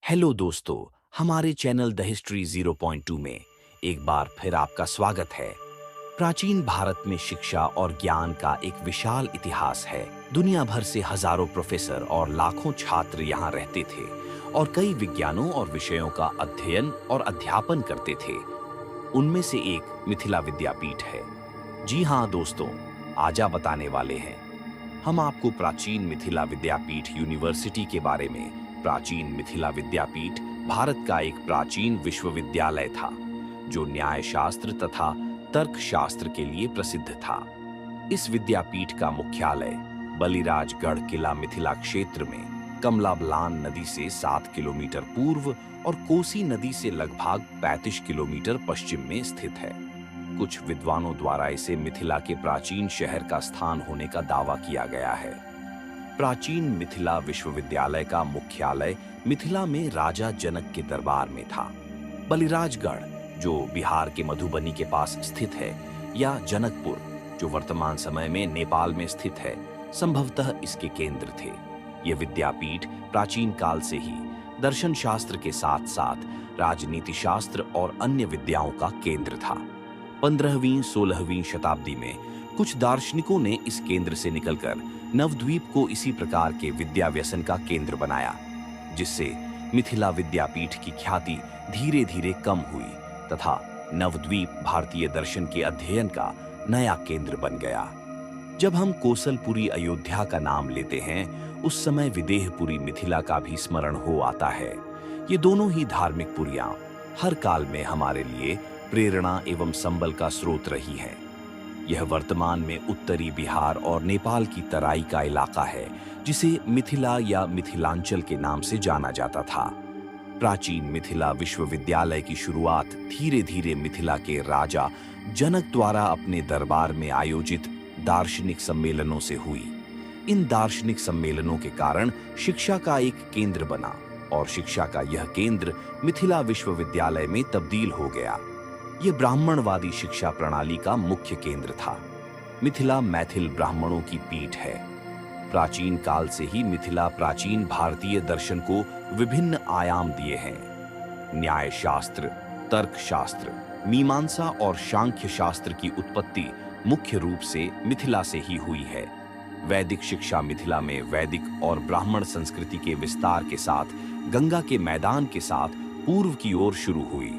Hello दोस्तों, हमारे channel the history 0.2 में एक बार फिर आपका स्वागत है। प्राचीन भारत में शिक्षा और ज्ञान का एक विशाल इतिहास है। दुनिया भर से हजारों प्रोफेसर और लाखों छात्र यहाँ रहते थे और कई विज्ञानों और विषयों का अध्ययन और अध्यापन करते थे। उनमें से एक मिथिला विद्यापीठ है। जी हाँ दोस्तों, आजा बताने वाले हैं हम आपको प्राचीन मिथिला विद्यापीठ यूनिवर्सिटी के बारे में। प्राचीन मिथिला विद्यापीठ भारत का एक प्राचीन विश्वविद्यालय था जो न्याय शास्त्र तथा तर्कशास्त्र के लिए प्रसिद्ध था। इस विद्यापीठ का मुख्यालय बलिराजगढ़ किला मिथिला क्षेत्र में कमला बलान नदी से 7 किलोमीटर पूर्व और कोसी नदी से लगभग 35 किलोमीटर पश्चिम में स्थित है। कुछ विद्वानों द्वारा इसे मिथिला के प्राचीन शहर का स्थान होने का दावा किया गया है। प्राचीन मिथिला विश्वविद्यालय का मुख्यालय मिथिला में राजा जनक के दरबार में था। बलिराजगढ़, जो बिहार के मधुबनी के पास स्थित है, या जनकपुर, जो वर्तमान समय में नेपाल में स्थित है, संभवतः इसके केंद्र थे। ये विद्यापीठ प्राचीन काल से ही दर्शन शास्त्र के साथ साथ राजनीति शास्त्र और अन्य विद्याओं का केंद्र था। 15वीं-16वीं शताब्दी में कुछ दार्शनिकों ने इस केंद्र से निकलकर नवद्वीप को इसी प्रकार के विद्या व्यसन का केंद्र बनाया, जिससे मिथिला विद्यापीठ की ख्याति धीरे धीरे कम हुई तथा नवद्वीप भारतीय दर्शन के अध्ययन का नया केंद्र बन गया। जब हम कोसलपुरी अयोध्या का नाम लेते हैं, उस समय विदेहपुरी मिथिला का भी स्मरण हो आता है। ये दोनों ही धार्मिक पुरियां हर काल में हमारे लिए प्रेरणा एवं संबल का स्रोत रही है। यह वर्तमान में उत्तरी बिहार और नेपाल की तराई का इलाका है, जिसे मिथिला या मिथिलांचल के नाम से जाना जाता था। प्राचीन मिथिला विश्वविद्यालय की शुरुआत धीरे धीरे मिथिला के राजा जनक द्वारा अपने दरबार में आयोजित दार्शनिक सम्मेलनों से हुई। इन दार्शनिक सम्मेलनों के कारण शिक्षा का एक केंद्र बना और शिक्षा का यह केंद्र मिथिला विश्वविद्यालय में तब्दील हो गया। यह ब्राह्मणवादी शिक्षा प्रणाली का मुख्य केंद्र था। मिथिला मैथिल ब्राह्मणों की पीठ है। प्राचीन काल से ही मिथिला प्राचीन भारतीय दर्शन को विभिन्न आयाम दिए हैं। न्याय शास्त्र, तर्क शास्त्र, मीमांसा और सांख्य शास्त्र की उत्पत्ति मुख्य रूप से मिथिला से ही हुई है। वैदिक शिक्षा मिथिला में वैदिक और ब्राह्मण संस्कृति के विस्तार के साथ गंगा के मैदान के साथ पूर्व की ओर शुरू हुई।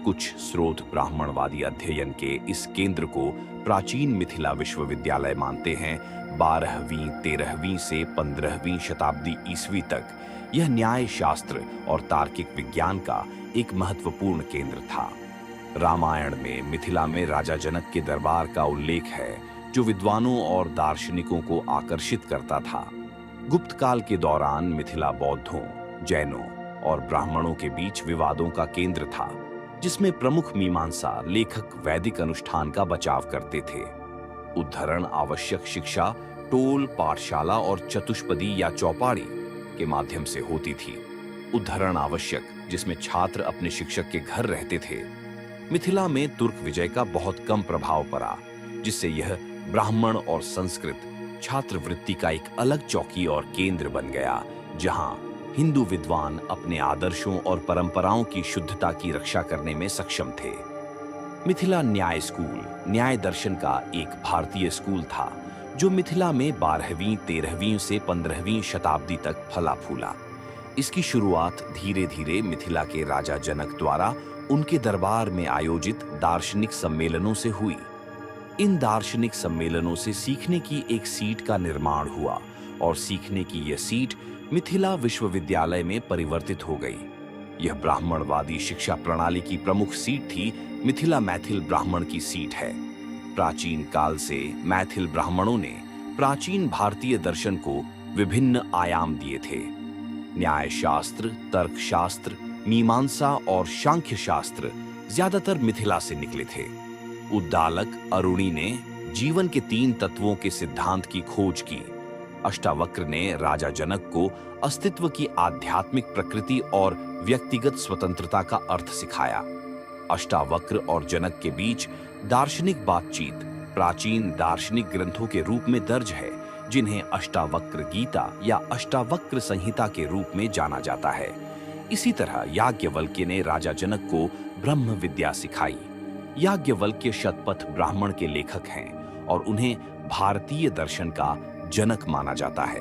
कुछ स्रोत ब्राह्मणवादी अध्ययन के इस केंद्र को प्राचीन मिथिला विश्वविद्यालय मानते हैं। 12वीं, 13वीं से 15वीं शताब्दी ईस्वी तक यह न्याय शास्त्र और तार्किक विज्ञान का एक महत्वपूर्ण केंद्र था। रामायण में मिथिला में राजा जनक के दरबार का उल्लेख है, जो विद्वानों और दार्शनिकों को आकर्षित करता था। गुप्त काल के दौरान मिथिला बौद्धों, जैनों और ब्राह्मणों के बीच विवादों का केंद्र था, जिसमें प्रमुख मीमांसा लेखक वैदिक अनुष्ठान का बचाव करते थे। उद्धरण आवश्यक शिक्षा टोल, पाठशाला और चतुष्पदी या चौपाड़ी के माध्यम से होती थी। उद्धरण आवश्यक, जिसमें छात्र अपने शिक्षक के घर रहते थे। मिथिला में तुर्क विजय का बहुत कम प्रभाव पड़ा, जिससे यह ब्राह्मण और संस्कृत छात्रवृत्ति का एक अलग चौकी और केंद्र बन गया, जहां हिंदू विद्वान अपने आदर्शों और परंपराओं की शुद्धता की रक्षा करने में सक्षम थे। मिथिला न्याय स्कूल न्याय दर्शन का एक भारतीय स्कूल था, जो मिथिला में 12वीं, 13वीं से 15वीं शताब्दी तक फला फूला। इसकी शुरुआत धीरे धीरे मिथिला के राजा जनक द्वारा उनके दरबार में आयोजित दार्शनिक सम्मेलनों से हुई। इन दार्शनिक सम्मेलनों से सीखने की एक सीट का निर्माण हुआ और सीखने की यह सीट मिथिला विश्वविद्यालय में परिवर्तित हो गई। यह ब्राह्मणवादी शिक्षा प्रणाली की प्रमुख सीट थी। मिथिला मैथिल ब्राह्मण की सीट है। प्राचीन काल से मैथिल ब्राह्मणों ने प्राचीन भारतीय दर्शन को विभिन्न आयाम दिए थे। न्याय शास्त्र, तर्क शास्त्र, मीमांसा और सांख्य शास्त्र ज्यादातर मिथिला से निकले थे। उद्दालक अरुणी ने जीवन के 3 तत्वों के सिद्धांत की खोज की। अष्टावक्र ने राजा जनक को अस्तित्व की आध्यात्मिक प्रकृति और व्यक्तिगत स्वतंत्रता का अर्थ सिखाया। अष्टावक्र और जनक के बीच दार्शनिक बातचीत प्राचीन दार्शनिक ग्रंथों के रूप में दर्ज है, जिन्हें अष्टावक्र गीता या अष्टावक्र संहिता के रूप में जाना जाता है। इसी तरह याज्ञवल्क्य ने राजा जनक को ब्रह्म विद्या सिखाई। याज्ञवल्क्य शतपथ ब्राह्मण के लेखक हैं और उन्हें भारतीय दर्शन का जनक माना जाता है।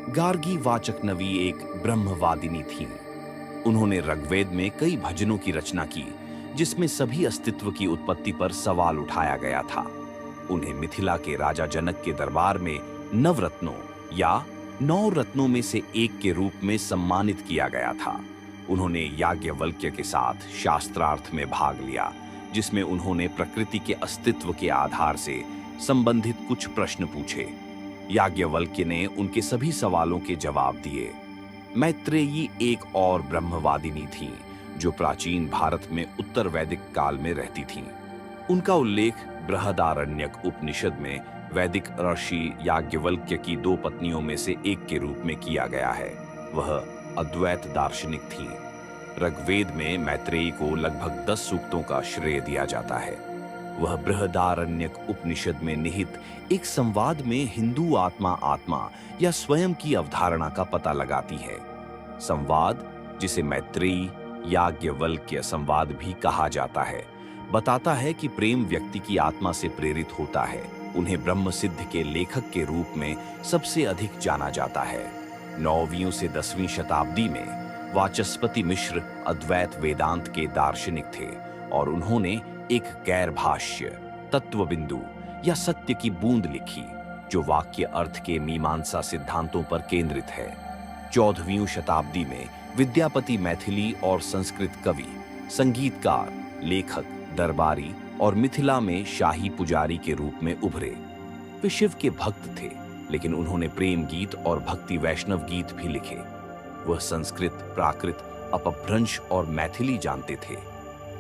गार्गी वाचकनवी एक ब्रह्मवादिनी थीं। उन्होंने ऋग्वेद में कई भजनों की रचना की, जिसमें सभी अस्तित्व की उत्पत्ति पर सवाल उठाया गया था। उन्हें मिथिला के राजा जनक के दरबार में नवरत्नों या 9 रत्नों में से एक के रूप में सम्मानित किया गया था। उन्होंने याज्ञवल्क्य के साथ शास्त्रार्थ में भाग लिया, जिसमें उन्होंने प्रकृति के अस्तित्व के आधार से संबंधित कुछ प्रश्न पूछे। याज्ञवल्क्य ने उनके सभी सवालों के जवाब दिए। मैत्रेयी एक और ब्रह्मवादिनी थीं, जो प्राचीन भारत में उत्तर वैदिक काल में रहती थीं। उनका उल्लेख बृहदारण्यक उपनिषद में वैदिक ऋषि याज्ञवल्क्य की 2 पत्नियों में से एक के रूप में किया गया है। वह अद्वैत दार्शनिक थीं। ऋग्वेद में मैत्रेयी को लगभग 10 सूक्तों का श्रेय दिया जाता है। वह बृहदारण्यक उपनिषद में निहित एक संवाद में हिंदू आत्मा या स्वयं की अवधारणा का पता लगाती है। संवाद, जिसे मैत्रेयी याज्ञवल्क्य संवाद भी कहा जाता है, बताता है कि प्रेम व्यक्ति की आत्मा से प्रेरित होता है। उन्हें ब्रह्म सिद्ध के लेखक के रूप में सबसे अधिक जाना जाता है। 9वीं से 10वीं शताब्दी में वाचस्पति मिश्र अद्वैत वेदांत के दार्शनिक थे और उन्होंने एक गैर भाष्य तत्वबिंदु या सत्य की बूंद लिखी, जो वाक्य अर्थ के मीमांसा सिद्धांतों पर केंद्रित है। 14वीं शताब्दी में विद्यापति मैथिली और संस्कृत कवि, संगीतकार, लेखक, दरबारी और मिथिला में शाही पुजारी के रूप में उभरे। वे शिव के भक्त थे, लेकिन उन्होंने प्रेम गीत और भक्ति वैष्णव गीत भी लिखे। वह संस्कृत, प्राकृत, अपभ्रंश और मैथिली जानते थे।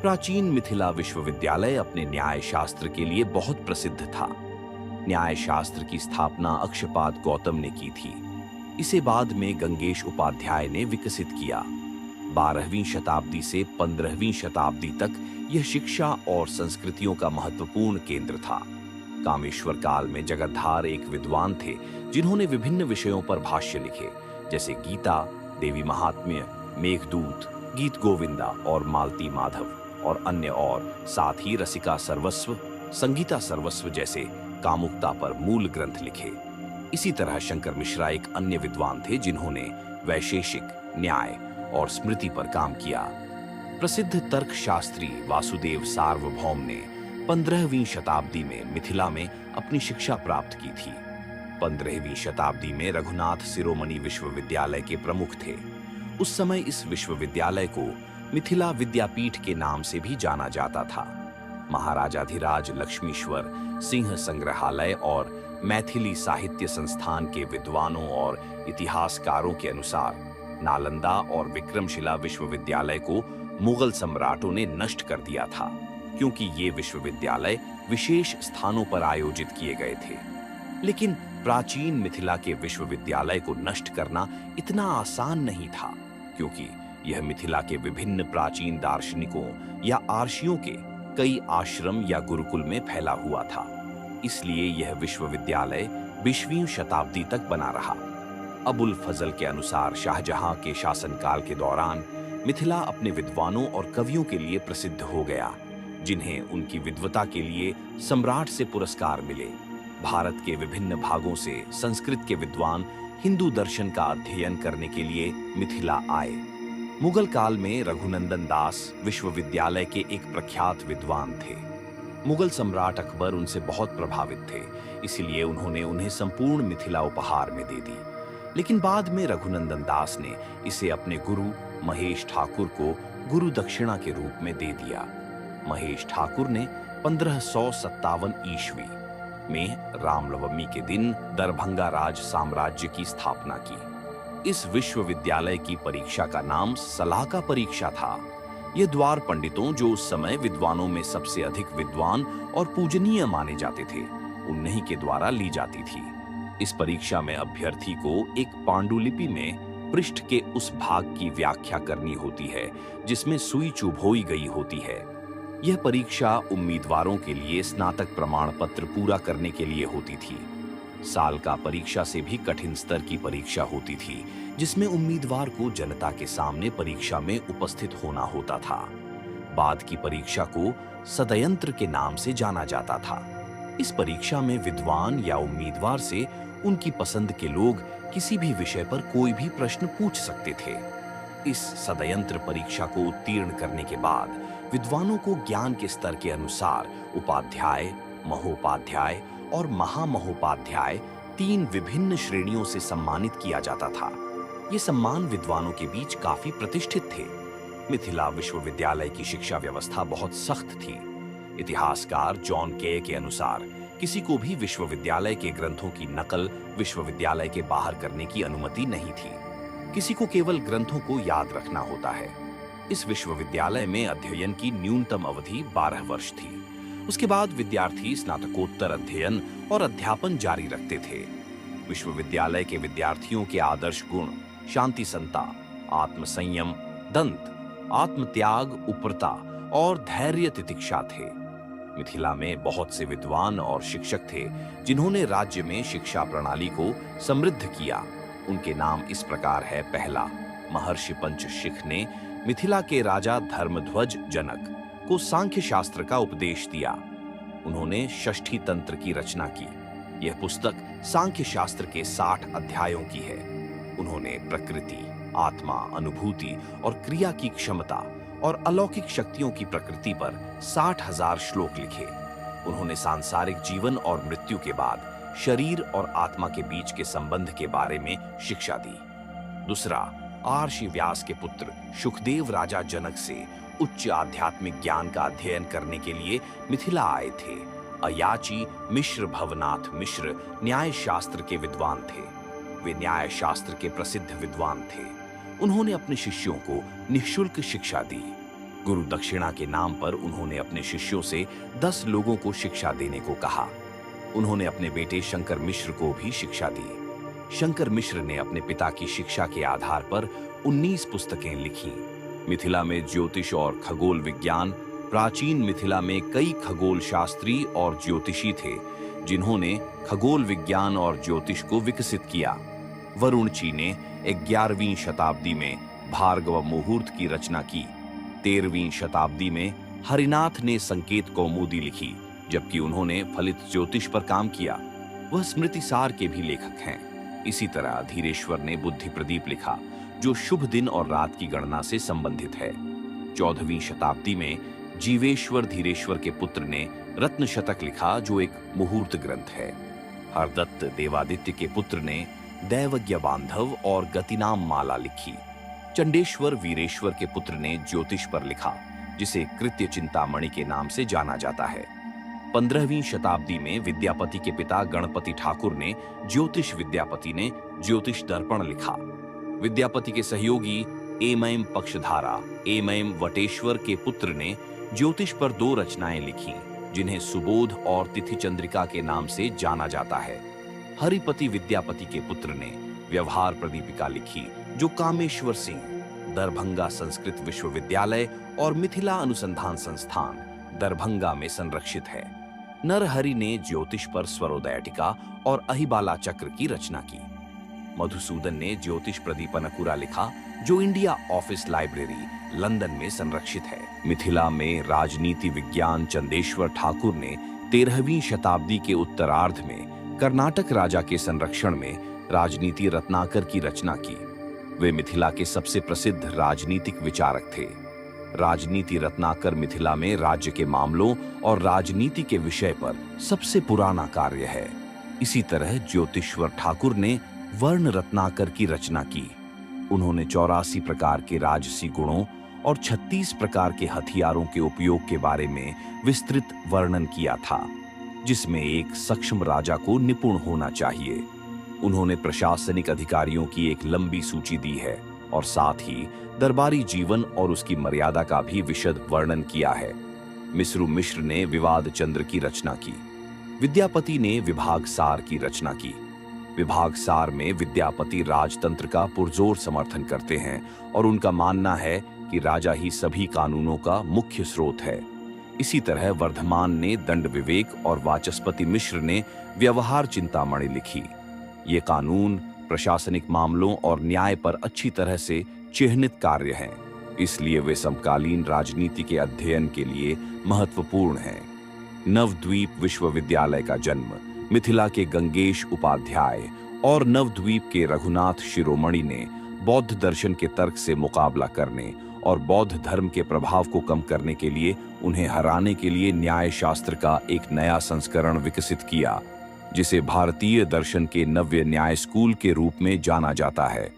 प्राचीन मिथिला विश्वविद्यालय अपने न्याय शास्त्र के लिए बहुत प्रसिद्ध था। न्याय शास्त्र की स्थापना अक्षपाद गौतम ने की थी। इसे बाद में गंगेश उपाध्याय ने विकसित किया। 12वीं शताब्दी से 15वीं शताब्दी तक यह शिक्षा और संस्कृतियों का महत्वपूर्ण केंद्र था। कामेश्वर काल में जगद्धार एक विद्वान थे, जिन्होंने विभिन्न विषयों पर भाष्य लिखे, जैसे गीता, देवी महात्म्य, मेघदूत, गीत गोविंदा और मालती माधव और अन्य, और साथ ही रसिका सर्वस्व, संगीता सर्वस्व जैसे कामुकता पर मूल ग्रंथ लिखे। इसी तरह शंकर मिश्रा एक अन्य विद्वान थे, जिन्होंने वैशेषिक, न्याय और स्मृति पर काम किया। प्रसिद्ध तर्कशास्त्री वासुदेव सार्वभौम ने 15वीं शताब्दी में मिथिला में अपनी शिक्षा प्राप्त की थी। 15वीं शताब्दी में रघुनाथ शिरोमणि विश्वविद्यालय के प्रमुख थे। उस समय इस विश्वविद्यालय को मिथिला विद्यापीठ के नाम से भी जाना जाता था। महाराजाधिराज लक्ष्मीश्वर सिंह संग्रहालय और मैथिली साहित्य संस्थान के विद्वानों और इतिहासकारों के अनुसार नालंदा और विक्रमशिला विश्वविद्यालय को मुगल सम्राटों ने नष्ट कर दिया था, क्योंकि ये विश्वविद्यालय विशेष स्थानों पर आयोजित किए गए थे। लेकिन प्राचीन मिथिला के विश्वविद्यालय को नष्ट करना इतना आसान नहीं था, क्योंकि यह मिथिला के विभिन्न प्राचीन दार्शनिकों या आर्षियों के कई आश्रम या गुरुकुल में फैला हुआ था। इसलिए यह विश्वविद्यालय 20वीं शताब्दी तक बना रहा। अबुल फजल के अनुसार शाहजहां के शासनकाल के दौरान मिथिला अपने विद्वानों और कवियों के लिए प्रसिद्ध हो गया, जिन्हें उनकी विद्वता के लिए सम्राट से पुरस्कार मिले। भारत के विभिन्न भागों से संस्कृत के विद्वान हिंदू दर्शन का अध्ययन करने के लिए मिथिला आए। मुगल काल में रघुनंदन दास विश्वविद्यालय के एक प्रख्यात विद्वान थे। मुगल सम्राट अकबर उनसे बहुत प्रभावित थे, इसलिए उन्होंने उन्हें संपूर्ण मिथिला उपहार में दे दी। लेकिन बाद में रघुनंदन दास ने इसे अपने गुरु महेश ठाकुर को गुरु दक्षिणा के रूप में दे दिया। महेश ठाकुर ने 1557 ईस्वी में रामनवमी के दिन दरभंगा राज साम्राज्य की स्थापना की। इस विश्वविद्यालय की परीक्षा का नाम सलाहका परीक्षा था। ये द्वार पंडितों, जो उस समय विद्वानों में सबसे अधिक विद्वान और पूजनीय माने जाते थे, उन्हीं के द्वारा ली जाती थी। इस परीक्षा में अभ्यर्थी को एक पांडुलिपि में पृष्ठ के उस भाग की व्याख्या करनी होती है जिसमें सुई चुभोई गई होती है। यह परीक्षा उम्मीदवारों के लिए स्नातक प्रमाण पत्र पूरा करने के लिए होती थी। साल का परीक्षा से भी कठिन स्तर की परीक्षा होती थी, जिसमें उम्मीदवार को जनता के सामने परीक्षा में उपस्थित होना होता था। बाद की परीक्षा को सदयंत्र के नाम से जाना जाता था। इस परीक्षा में विद्वान या उम्मीदवार से उनकी पसंद के लोग किसी भी विषय पर कोई भी प्रश्न पूछ सकते थे। इस सदयंत्र परीक्षा को उत्तीर्ण करने के बाद विद्वानों को ज्ञान के स्तर के अनुसार उपाध्याय, महोपाध्याय और महामहोपाध्याय 3 विभिन्न श्रेणियों से सम्मानित किया जाता था। ये सम्मान विद्वानों के बीच काफी प्रतिष्ठित थे। मिथिला विश्वविद्यालय की शिक्षा व्यवस्था बहुत सख्त थी। इतिहासकार जॉन के अनुसार किसी को भी विश्वविद्यालय के ग्रंथों की नकल विश्वविद्यालय के बाहर करने की अनुमति नहीं थी। किसी को केवल ग्रंथों को याद रखना होता है। इस विश्वविद्यालय में अध्ययन की न्यूनतम अवधि 12 वर्ष थी। उसके बाद विद्यार्थी स्नातकोत्तर अध्ययन और अध्यापन जारी रखते थे। विश्वविद्यालय के विद्यार्थियों के आदर्श गुण शांति संता, आत्मसंयम, दंत, आत्मत्याग, उप्रता और धैर्य तितिक्षा थे। मिथिला में बहुत से विद्वान और शिक्षक थे जिन्होंने राज्य में शिक्षा प्रणाली को समृद्ध किया। उनके नाम इस प्रकार है। पहला, महर्षि पंचशिख ने मिथिला के राजा धर्मध्वज जनक को सांख्य शास्त्र का उपदेश दिया। उन्होंने षष्ठी तंत्र की रचना की। यह पुस्तक सांख्य शास्त्र के 60 अध्यायों की है। उन्होंने प्रकृति, आत्मा, अनुभूति और क्रिया की क्षमता और अलौकिक शक्तियों की प्रकृति पर 60,000 श्लोक लिखे। उन्होंने सांसारिक जीवन और मृत्यु के बाद शरीर और आत्मा के बीच के संबंध के बारे में शिक्षा दी। दूसरा, आर्षि व्यास के पुत्र सुखदेव राजा जनक से उच्च आध्यात्मिक ज्ञान का अध्ययन करने के लिए मिथिला आए थे। अयाची मिश्र भवनाथ मिश्र न्याय शास्त्र के विद्वान थे। वे न्याय शास्त्र के प्रसिद्ध विद्वान थे। उन्होंने अपने शिष्यों को निःशुल्क शिक्षा दी। गुरु दक्षिणा के नाम पर उन्होंने अपने शिष्यों से 10 लोगों को शिक्षा देने को कहा। उन्होंने अपने बेटे शंकर मिश्र को भी शिक्षा दी। शंकर मिश्र ने अपने पिता की शिक्षा के आधार पर 19 पुस्तकें लिखी। मिथिला में ज्योतिष और खगोल विज्ञान। प्राचीन मिथिला में कई खगोल शास्त्री और ज्योतिषी थे जिन्होंने खगोल विज्ञान और ज्योतिष को विकसित किया। वरुणची ने 11वीं शताब्दी में भार्गव मुहूर्त की रचना की। 13वीं शताब्दी में हरिनाथ ने संकेत कौमुदी लिखी, जबकि उन्होंने फलित ज्योतिष पर काम किया। वह स्मृतिसार के भी लेखक हैं। इसी तरह धीरेश्वर ने बुद्धि प्रदीप लिखा, जो शुभ दिन और रात की गणना से संबंधित है। 14वीं शताब्दी में जीवेश्वर धीरेश्वर के पुत्र ने रत्न शतक लिखा, जो एक मुहूर्त ग्रंथ है। हरदत्त देवादित्य के पुत्र ने दैवज्ञ बांधव और गतिनाम माला लिखी। चंडेश्वर वीरेश्वर के पुत्र ने ज्योतिष पर लिखा, जिसे कृत्य चिंतामणि के नाम से जाना जाता है। 15वीं शताब्दी में विद्यापति के पिता गणपति ठाकुर ने ज्योतिष विद्यापति ने ज्योतिष दर्पण लिखा। विद्यापति के सहयोगी एमएम पक्षधारा एमएम वटेश्वर के पुत्र ने ज्योतिष पर 2 रचनाएं लिखी, जिन्हें सुबोध और तिथि चंद्रिका के नाम से जाना जाता है। हरिपति विद्यापति के पुत्र ने व्यवहार प्रदीपिका लिखी, जो कामेश्वर सिंह, दरभंगा संस्कृत विश्वविद्यालय और मिथिला अनुसंधान संस्थान दरभंगा में संरक्षित है। नरहरि ने ज्योतिष पर स्वरोदय टीका और अहिबाला चक्र की रचना की। मधुसूदन ने ज्योतिष प्रदीपनकुरा लिखा, जो इंडिया ऑफिस लाइब्रेरी लंदन में संरक्षित है। मिथिला में राजनीति विज्ञान चंदेश्वर ठाकुर ने 13वीं शताब्दी के उत्तरार्ध में कर्नाटक राजा के संरक्षण में राजनीति रत्नाकर की रचना की। वे मिथिला के सबसे प्रसिद्ध राजनीतिक विचारक थे। राजनीति रत्नाकर मिथिला में राज्य के मामलों और राजनीति के विषय पर सबसे पुराना कार्य है। इसी तरह ज्योतिश्वर ठाकुर ने वर्ण रत्नाकर की रचना की। उन्होंने 84 प्रकार के राजसी गुणों और 36 प्रकार के हथियारों के उपयोग के बारे में विस्तृत वर्णन किया था, जिसमें एक सक्षम राजा को निपुण होना चाहिए। उन्होंने प्रशासनिक अधिकारियों की एक लंबी सूची दी है और साथ ही दरबारी जीवन और उसकी मर्यादा का भी विशद वर्णन किया है। मिश्रु मिश्र ने विवाद चंद्र की रचना की। विद्यापति ने विभाग सार की रचना की। विभाग सार में विद्यापति राजतंत्र का पुरजोर समर्थन करते हैं और उनका मानना है कि राजा ही सभी कानूनों का मुख्य स्रोत है। इसी तरह वर्धमान ने दंड विवेक और वाचस्पति मिश्र ने व्यवहार चिंतामणि लिखी। ये कानून प्रशासनिक मामलों और न्याय पर अच्छी तरह से चिह्नित कार्य हैं, इसलिए वे समकालीन राजनीति के अध्ययन के लिए महत्वपूर्ण हैं। नवद्वीप विश्वविद्यालय का जन्म मिथिला के गंगेश उपाध्याय और नवद्वीप के रघुनाथ शिरोमणि ने बौद्ध दर्शन के तर्क से मुकाबला करने और बौद्ध धर्म के प्रभाव को कम करने के लिए उन्हें हराने के लिए न्याय शास्त्र का एक नया संस्करण विकसित किया, जिसे भारतीय दर्शन के नव्य न्याय स्कूल के रूप में जाना जाता है।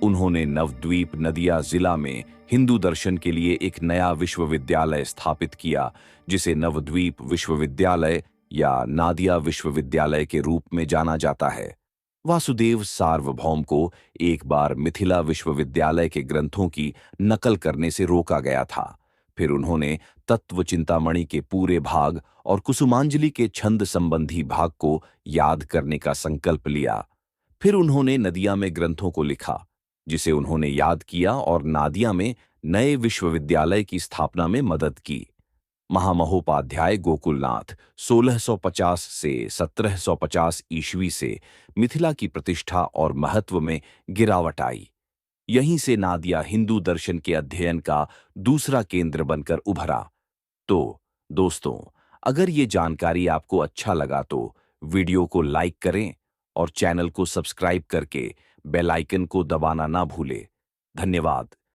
उन्होंने नवद्वीप नदिया जिला में हिंदू दर्शन के लिए एक नया विश्वविद्यालय स्थापित किया, जिसे नवद्वीप विश्वविद्यालय या नादिया विश्वविद्यालय के रूप में जाना जाता है। वासुदेव सार्वभौम को एक बार मिथिला विश्वविद्यालय के ग्रंथों की नकल करने से रोका गया था। फिर उन्होंने तत्व चिंतामणि के पूरे भाग और कुसुमांजलि के छंद संबंधी भाग को याद करने का संकल्प लिया। फिर उन्होंने नदिया में ग्रंथों को लिखा, जिसे उन्होंने याद किया और नादिया में नए विश्वविद्यालय की स्थापना में मदद की। महामहोपाध्याय गोकुलनाथ 1650 से 1750 ईस्वी से मिथिला की प्रतिष्ठा और महत्व में गिरावट आई। यहीं से नादिया हिंदू दर्शन के अध्ययन का दूसरा केंद्र बनकर उभरा। तो दोस्तों, अगर ये जानकारी आपको अच्छा लगा तो वीडियो को लाइक करें और चैनल को सब्सक्राइब करके बेल आइकन को दबाना ना भूलें। धन्यवाद।